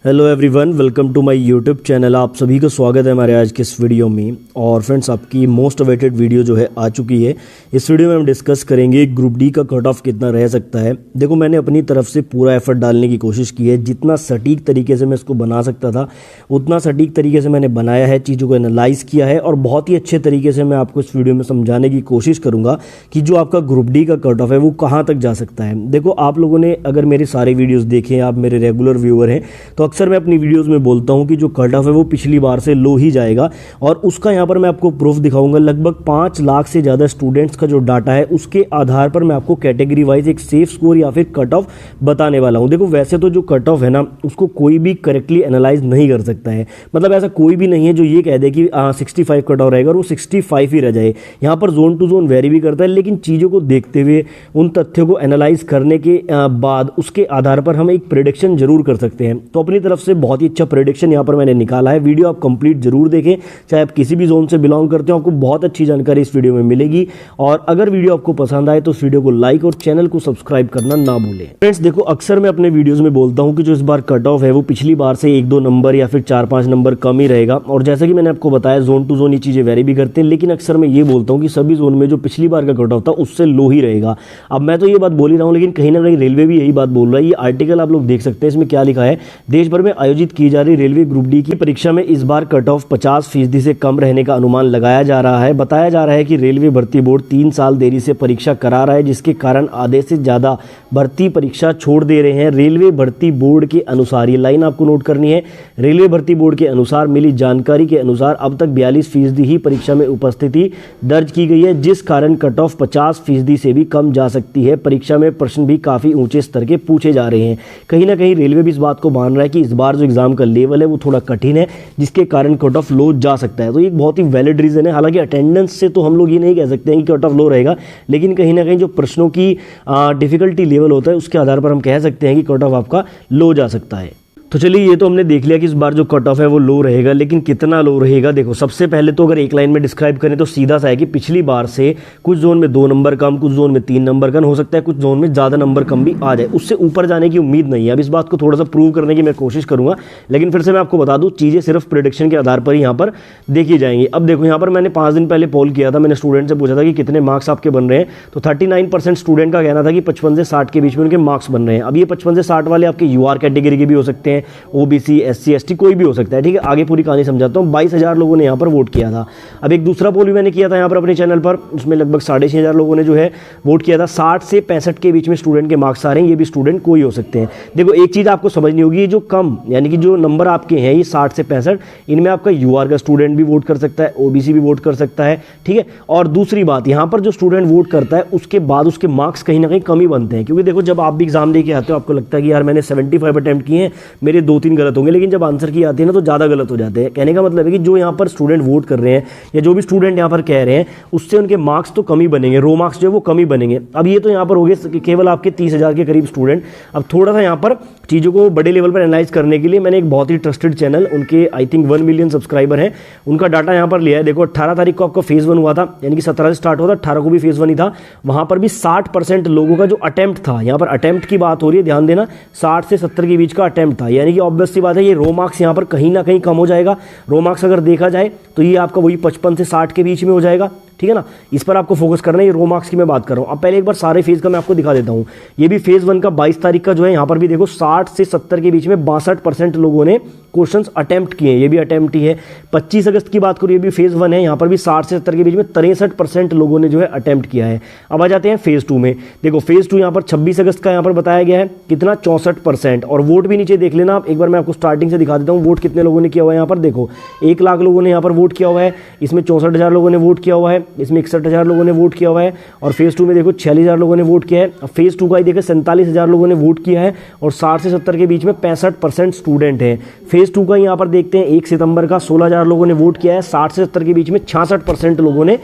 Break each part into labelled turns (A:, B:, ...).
A: Hello everyone, welcome to my YouTube channel. आप सभी का स्वागत है हमारे आज के इस वीडियो में। और फ्रेंड्स, आपकी मोस्ट अवेटेड वीडियो जो है आ चुकी है। इस वीडियो में हम डिस्कस करेंगे ग्रुप डी का कट ऑफ कितना रह सकता है। देखो, मैंने अपनी तरफ से पूरा एफर्ट डालने की कोशिश की है। जितना सटीक तरीके से मैं इसको बना सकता था उतना सटीक तरीके से मैंने बनाया है, चीज़ों को एनालाइज़ किया है और बहुत ही अच्छे तरीके से मैं आपको इस वीडियो में समझाने की कोशिश करूँगा कि जो आपका ग्रुप डी का कट ऑफ है वो कहाँ तक जा सकता है। देखो, आप लोगों ने अगर मेरे सारे वीडियोज़ देखे, आप मेरे रेगुलर व्यूअर हैं, तो अक्सर मैं अपनी वीडियोस में बोलता हूं कि जो कट ऑफ है वो पिछली बार से लो ही जाएगा। और उसका यहां पर मैं आपको प्रूफ दिखाऊंगा। लगभग 5 लाख से ज़्यादा स्टूडेंट्स का जो डाटा है उसके आधार पर मैं आपको कैटेगरी वाइज एक सेफ स्कोर या फिर कट ऑफ बताने वाला हूं। देखो, वैसे तो जो कट ऑफ है ना, उसको कोई भी करेक्टली एनालाइज नहीं कर सकता है। मतलब ऐसा कोई भी नहीं है जो ये कह दे कि 65 कट ऑफ रहेगा और वो 65 ही रह जाए। यहाँ पर जोन टू जोन वेरी भी करता है, लेकिन चीज़ों को देखते हुए, उन तथ्यों को एनालाइज करने के बाद उसके आधार पर हम एक प्रेडिक्शन जरूर कर सकते हैं। तो अपनी तरफ से बहुत ही अच्छा प्रेडिक्शन यहां पर मैंने निकाला है। वीडियो आप कंप्लीट जरूर देखें, चाहे आप किसी भी जोन से बिलोंग करते हो, आपको बहुत अच्छी जानकारी इस वीडियो में मिलेगी। और अगर वीडियो आपको पसंद आए तो इस वीडियो को लाइक और चैनल को सब्सक्राइब करना ना भूलें। फ्रेंड्स देखो, अक्सर मैं अपने वीडियोस में बोलता हूं कि जो इस बार कट ऑफ है वो पिछली बार से 1-2 नंबर या फिर 4-5 नंबर कम ही रहेगा। और जैसा कि मैंने आपको बताया, जोन टू जोन ये चीजें वेरी भी करते हैं, लेकिन अक्सर मैं ये बोलता हूं कि सभी जोन में जो पिछली बार का कट ऑफ था उससे लो ही रहेगा। अब मैं तो ये बात बोल ही रहा हूं, लेकिन कहीं ना कहीं रेलवे भी यही बात बोल रहा है। ये आर्टिकल आप लोग देख सकते हैं, इसमें क्या लिखा है। देश भर में आयोजित की जा रही रेलवे ग्रुप डी की परीक्षा में इस बार कट ऑफ 50% से कम रहने का अनुमान लगाया जा रहा है। बताया जा रहा है कि रेलवे भर्ती बोर्ड 3 साल देरी से परीक्षा करा रहा है, जिसके कारण आधे से ज़्यादा भर्ती परीक्षा छोड़ दे रहे हैं। रेलवे भर्ती बोर्ड के अनुसार, ये लाइन आपको नोट करनी है, रेलवे भर्ती बोर्ड के अनुसार मिली जानकारी के अनुसार अब तक 42% ही परीक्षा में उपस्थिति दर्ज की गई है, जिस कारण कट ऑफ 50% से भी कम जा सकती है। परीक्षा में प्रश्न भी काफ़ी ऊंचे स्तर के पूछे जा रहे हैं। कहीं ना कहीं रेलवे भी इस बात को मान रहा है कि इस बार जो एग्जाम का लेवल है वो थोड़ा कठिन है, जिसके कारण कट ऑफ लो जा सकता है। तो ये बहुत ही वैलिड रीजन है। हालांकि अटेंडेंस से तो हम लोग ये नहीं कह सकते हैं कि कट ऑफ लो रहेगा, लेकिन कहीं ना कहीं जो प्रश्नों की डिफिकल्टी लेवल होता है उसके आधार पर हम कह सकते हैं कि कट ऑफ आपका लो जा सकता है। तो चलिए, ये तो हमने देख लिया कि इस बार जो कट ऑफ है वो लो रहेगा, लेकिन कितना लो रहेगा। देखो, सबसे पहले तो अगर एक लाइन में डिस्क्राइब करें तो सीधा सा है कि पिछली बार से कुछ जोन में 2 नंबर कम, कुछ जोन में 3 नंबर कम, हो सकता है कुछ जोन में ज़्यादा नंबर कम भी आ जाए। उससे ऊपर जाने की उम्मीद नहीं है। अब इस बात को थोड़ा सा प्रूव करने की मैं कोशिश करूँगा, लेकिन फिर से मैं आपको बता दूँ, चीज़ें सिर्फ प्रेडिक्शन के आधार पर ही यहाँ पर देखी जाएंगी। अब देखो, यहाँ पर मैंने 5 दिन पहले पोल किया था। मैंने स्टूडेंट से पूछा था कि कितने मार्क्स आपके बन रहे हैं, तो 39% स्टूडेंट का कहना था कि 55 से 60 के बीच में उनके मार्क्स बन रहे हैं। अब ये 55 से 60 वाले आपके यूआर कैटेगरी के भी हो सकते हैं, ओबीसी, एससी, एसटी, कोई भी हो सकता है। ठीक है, आगे पूरी कहानी समझाता हूँ। 22,000 लोगों ने यहाँ पर वोट किया था। अब एक दूसरा पोल भी मैंने किया था यहाँ पर अपने चैनल पर, उसमें लगभग 6,500 लोगों ने जो है वोट किया था। 60 से 65 के बीच में स्टूडेंट के मार्क्स आ रहे हैं। ये भी स्टूडेंट कोई हो सकते हैं। देखो, एक चीज़ आपको समझनी होगी, ये जो कम यानी कि जो नंबर आपके हैं ये 60 से 65, इनमें आपका यूआर का स्टूडेंट भी वोट कर सकता है, ओबीसी भी वोट कर सकता है। ठीक है, और दूसरी बात, यहाँ पर जो स्टूडेंट वोट करता है उसके बाद उसके मार्क्स कहीं ना कहीं कम ही बनते हैं। क्योंकि देखो, जब आप भी एग्जाम दे के आते हो, आपको लगता है कि यार मैंने 75 अटैम्प्ट किए हैं, मेरे 2-3 गलत होंगे, लेकिन जब आंसर की आती है ना तो ज़्यादा गलत हो जाते हैं। कहने का मतलब है कि जो यहाँ पर स्टूडेंट वोट कर रहे हैं या जो भी स्टूडेंट यहाँ पर कह रहे हैं, उससे उनके मार्क्स तो कम ही बनेंगे, रो मार्क्स जो है वो कम ही बनेंगे। अब ये तो यहाँ पर हो गए केवल आपके 30,000 के करीब स्टूडेंट। अब थोड़ा सा यहाँ पर चीज़ों को बड़े लेवल पर एनालाइज करने के लिए मैंने एक बहुत ही ट्रस्टेड चैनल, उनके आई थिंक 1 मिलियन सब्सक्राइबर हैं, उनका डाटा यहाँ पर लिया है। देखो, 18 तारीख को आपका फेज़ 1 हुआ था, यानी कि 17 से स्टार्ट हुआ था, 18 को भी फेज़ 1 ही था। वहाँ पर भी 60% लोगों का जो अटैम्प्ट था, यहाँ पर अटैम्प्ट की बात हो रही है, ध्यान देना, 60 से 70 के बीच का अटैम्प्ट था। यानी कि ऑब्वियस सी बात है, ये रो मार्क्स यहाँ पर कहीं ना कहीं कम हो जाएगा। रो मार्क्स अगर देखा जाए तो ये आपका वही 55 से 60 के बीच में हो जाएगा। ठीक है ना, इस पर आपको फोकस करना है। ये रो मार्क्स की मैं बात कर रहा हूँ। अब पहले एक बार सारे फेज का मैं आपको दिखा देता हूँ। ये भी फेज 1 का 22 तारीख का जो है, यहाँ पर भी देखो 60 से 70 के बीच में 62% लोगों ने क्वेश्चंस अटेम्प्ट किए हैं। ये भी अटेम्प्ट ही है। 25 अगस्त की बात करूँ, ये भी फेज 1 है, यहाँ पर भी 60 से 70 के बीच में 63% लोगों ने जो है अटेम्प्ट किया है। अब आ जाते हैं फेज 2 में। देखो, फेज 2 यहाँ पर 26 अगस्त का यहाँ पर बताया गया है, कितना 64%। और वोट भी नीचे देख लेना आप, एक बार मैं आपको स्टार्टिंग से दिखा देता हूँ वोट कितने लोगों ने किया हुआ है। यहाँ पर देखो, 1 लाख लोगों ने यहाँ पर वोट किया हुआ है, इसमें 64,000 लोगों ने वोट किया हुआ है, इसमें 61,000 लोगों ने वोट किया हुआ है। और फेज 2 में देखो 46,000 लोगों ने वोट किया है। अब फेज 2 का ही देखो 47,000 लोगों ने वोट किया है और 60 से 70 के बीच में 65% स्टूडेंट हैं। फेज 2 का यहाँ पर देखते हैं, 1 सितंबर का 16,000 लोगों ने वोट किया है, 60 से 70 के बीच में 66% लोगों ने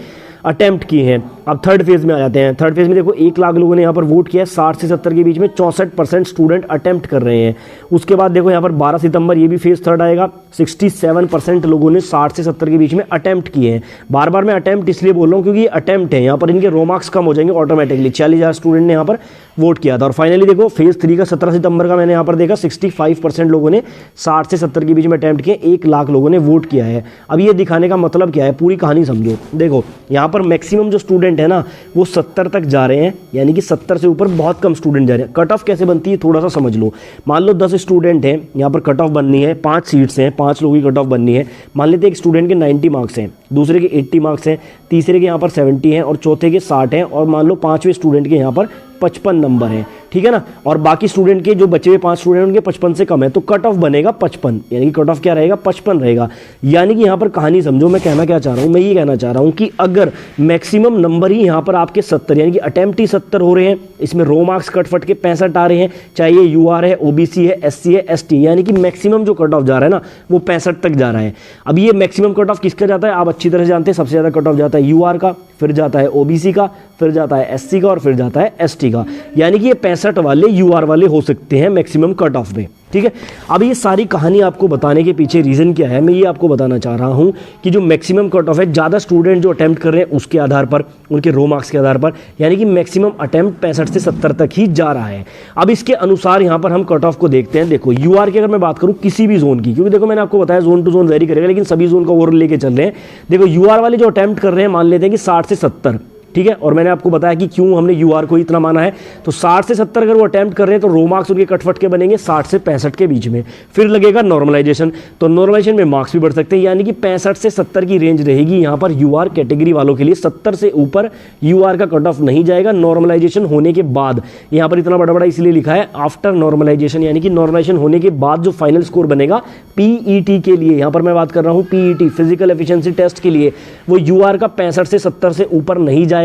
A: अटेम्प्ट किए हैं। अब थर्ड फेज में आ जाते हैं। थर्ड फेज में देखो 1 लाख लोगों ने यहाँ पर वोट किया है, 60 से 70 के बीच में 64% स्टूडेंट अटेम्प्ट कर रहे हैं। उसके बाद देखो यहाँ पर 12 सितंबर, ये भी फेज थर्ड आएगा, 67% लोगों ने 60 से 70 के बीच में अटेम्प्ट किए हैं। बार बार मैं अटेम्प्ट इसलिए बोल रहा हूँ क्योंकि ये अटेम्प्ट है, यहाँ पर इनके रो मार्क्स कम हो जाएंगे ऑटोमेटिकली। 40,000 स्टूडेंट ने यहाँ पर वोट किया था। और फाइनली देखो फेज़ 3 का 17 सितंबर का मैंने यहाँ पर देखा 65% लोगों ने 60 से 70 के बीच में अटैम्प्ट किए, 1 लाख लोगों ने वोट किया है। अब ये दिखाने का मतलब क्या है, पूरी कहानी समझो। देखो यहाँ पर मैक्सिमम जो स्टूडेंट है ना वो 70 तक जा रहे हैं, यानी कि 70 से ऊपर बहुत कम स्टूडेंट जा रहे हैं। कट ऑफ कैसे बनती है थोड़ा सा समझ लो। मान लो 10 स्टूडेंट हैं, यहाँ पर कट ऑफ बननी है, 5 सीट्स हैं, 5 लोगों की कट ऑफ बननी है। मान लेते हैं एक स्टूडेंट के 90 मार्क्स हैं, दूसरे के 80 मार्क्स हैं, तीसरे के यहाँ पर 70 हैं और चौथे के 60 हैं, और मान लो 5वें स्टूडेंट के यहाँ पर 55 नंबर हैं, ठीक है ना। और बाकी स्टूडेंट के जो बचे हुए 5 स्टूडेंट उनके 55 से कम है, तो कट ऑफ बनेगा 55, यानी कि कट ऑफ क्या रहेगा, 55 रहेगा। यानी कि यहाँ पर कहानी समझो, मैं कहना क्या चाह रहा हूँ, मैं ये कहना चाह रहा हूँ कि अगर मैक्सिमम नंबर ही यहाँ पर आपके 70 यानी कि अटेम्प्ट ही 70 हो रहे हैं, इसमें रो मार्क्स कट फट के 65 आ रहे हैं, चाहे ये यूआर है, ओबीसी है, एससी है, एसटी, यानी कि मैक्सिमम जो कट ऑफ जा रहा है ना वो 65 तक जा रहा है। अब ये मैक्सिमम कट ऑफ किसका जाता है, आप अच्छी तरह से जानते हैं, सबसे ज़्यादा कट ऑफ जाता है यूआर का, फिर जाता है ओबीसी का, फिर जाता है एससी का और फिर जाता है एसटी का। यानी कि ये 65 वाले यूआर वाले हो सकते हैं मैक्सिमम कट ऑफ में, ठीक है। अब ये सारी कहानी आपको बताने के पीछे रीज़न क्या है, मैं ये आपको बताना चाह रहा हूँ कि जो मैक्सिमम कट ऑफ है, ज़्यादा स्टूडेंट जो अटैम्प्ट कर रहे हैं उसके आधार पर, उनके रो मार्क्स के आधार पर, यानी कि मैक्सिमम अटैम्प्ट 65 से 70 तक ही जा रहा है। अब इसके अनुसार यहाँ पर हम कट ऑफ को देखते हैं। देखो यूआर की अगर मैं बात करूँ किसी भी जोन की, क्योंकि देखो मैंने आपको बताया जोन टू जोन वेरी करेगा, लेकिन सभी जोन का ओवरऑल लेके चल रहे हैं। देखो यूआर वाले जो अटैम्प्ट कर रहे हैं, मान लेते हैं कि 60 से 70, ठीक है। और मैंने आपको बताया कि क्यों हमने यूआर को इतना माना है, तो 60 से 70 अगर वो अटैम्प्ट कर रहे हैं तो रो मार्क्स उनके कटफट के बनेंगे 60 से 65 के बीच में। फिर लगेगा नॉर्मलाइजेशन, तो नॉर्मलाइजेशन में मार्क्स भी बढ़ सकते हैं, यानी कि 65 से 70 की रेंज रहेगी यहाँ पर यूआर कैटेगरी वालों के लिए। 70 से ऊपर यूआर का कट ऑफ नहीं जाएगा नॉर्मलाइजेशन होने के बाद। यहाँ पर इतना बड़ा बड़ा इसलिए लिखा है आफ्टर नॉर्मलाइजेशन, यानी कि नॉर्मलाइजेशन होने के बाद जो फाइनल स्कोर बनेगा पीईटी के लिए, यहाँ पर मैं बात कर रहा हूँ पीईटी फिजिकल एफिशिएंसी टेस्ट के लिए, वो यूआर का 65 से 70 से ऊपर नहीं जाएगा।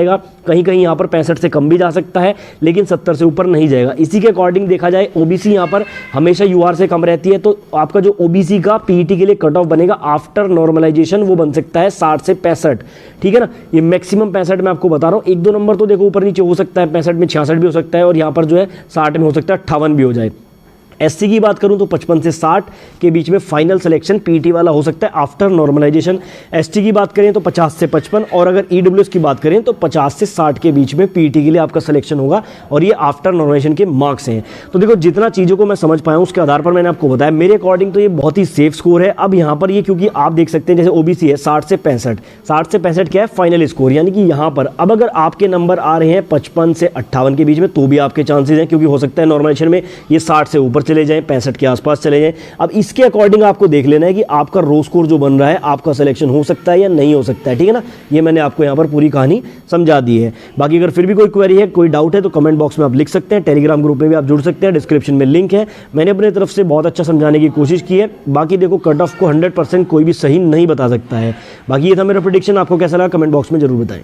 A: कहीं कहीं यहाँ पर 65 से कम भी जा सकता है, लेकिन 70 से ऊपर नहीं जाएगा। इसी के अकॉर्डिंग देखा जाए ओबीसी यहाँ पर हमेशा यूआर से कम रहती है, तो आपका जो ओबीसी का पीईटी के लिए कट ऑफ बनेगा आफ्टर नॉर्मलाइजेशन वो बन सकता है 60 से 65, ठीक है ना। ये मैक्सिमम 65 मैं आपको बता रहा हूँ, 1-2 नंबर तो देखो ऊपर नीचे हो सकता है, 65 में 66 भी हो सकता है, और यहाँ पर जो है 60 में हो सकता है 58 भी हो जाए। एससी की बात करूं तो 55 से 60 के बीच में फाइनल सिलेक्शन पीटी वाला हो सकता है आफ्टर नॉर्मलाइजेशन। एसटी की बात करें तो 50 से 55, और अगर ईडब्ल्यूएस की बात करें तो 50 से 60 के बीच में पीटी के लिए आपका सिलेक्शन होगा, और ये आफ्टर नॉर्मलाइजेशन के मार्क्स हैं। तो देखो जितना चीज़ों को मैं समझ पाया हूं उसके आधार पर मैंने आपको बताया, मेरे अकॉर्डिंग तो ये बहुत ही सेफ स्कोर है। अब यहाँ पर ये क्योंकि आप देख सकते हैं जैसे ओबीसी है 60 से 65, 60 से 65 क्या है फाइनल स्कोर, यानी कि यहाँ पर अब अगर आपके नंबर आ रहे हैं 55 से 58 के बीच में तो भी आपके चांसेस हैं, क्योंकि हो सकता है नॉर्मलाइजेशन में ये 60 से ऊपर चले जाएं, 65 के आसपास चले जाएं। अब इसके अकॉर्डिंग आपको देख लेना है कि आपका रो स्कोर जो बन रहा है आपका सिलेक्शन हो सकता है या नहीं हो सकता है, ठीक है ना। ये मैंने आपको यहाँ पर पूरी कहानी समझा दी है। बाकी अगर फिर भी कोई क्वेरी है, कोई डाउट है तो कमेंट बॉक्स में आप लिख सकते हैं, टेलीग्राम ग्रुप में भी आप जुड़ सकते हैं, डिस्क्रिप्शन में लिंक है। मैंने अपनी तरफ से बहुत अच्छा समझाने की कोशिश की है। बाकी देखो कट ऑफ को 100% कोई भी सही नहीं बता सकता है। बाकी ये था मेरा प्रेडिक्शन, आपको कैसा लगा कमेंट बॉक्स में जरूर बताएं।